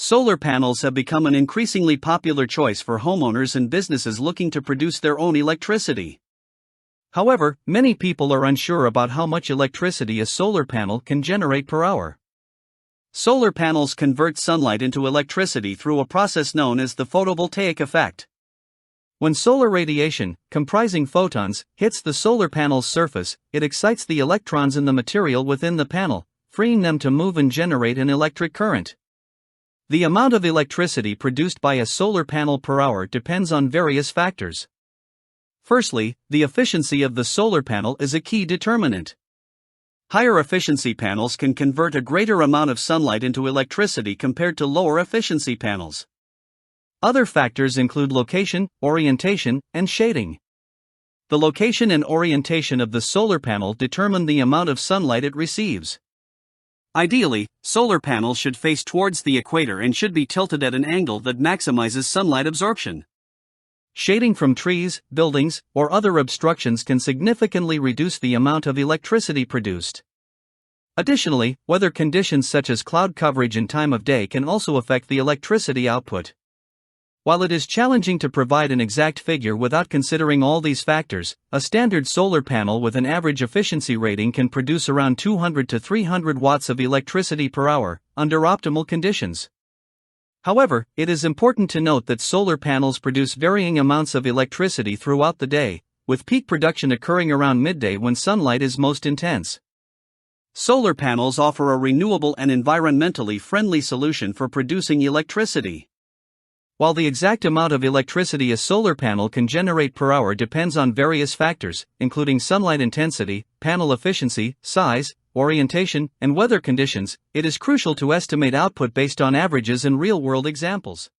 Solar panels have become an increasingly popular choice for homeowners and businesses looking to produce their own electricity. However, many people are unsure about how much electricity a solar panel can generate per hour. Solar panels convert sunlight into electricity through a process known as the photovoltaic effect. When solar radiation, comprising photons, hits the solar panel's surface, it excites the electrons in the material within the panel, freeing them to move and generate an electric current. The amount of electricity produced by a solar panel per hour depends on various factors. Firstly, the efficiency of the solar panel is a key determinant. Higher efficiency panels can convert a greater amount of sunlight into electricity compared to lower efficiency panels. Other factors include location, orientation, and shading. The location and orientation of the solar panel determine the amount of sunlight it receives. Ideally, solar panels should face towards the equator and should be tilted at an angle that maximizes sunlight absorption. Shading from trees, buildings, or other obstructions can significantly reduce the amount of electricity produced. Additionally, weather conditions such as cloud coverage and time of day can also affect the electricity output. While it is challenging to provide an exact figure without considering all these factors, a standard solar panel with an average efficiency rating can produce around 200 to 300 watts of electricity per hour, under optimal conditions. However, it is important to note that solar panels produce varying amounts of electricity throughout the day, with peak production occurring around midday when sunlight is most intense. Solar panels offer a renewable and environmentally friendly solution for producing electricity. While the exact amount of electricity a solar panel can generate per hour depends on various factors, including sunlight intensity, panel efficiency, size, orientation, and weather conditions, it is crucial to estimate output based on averages and real-world examples.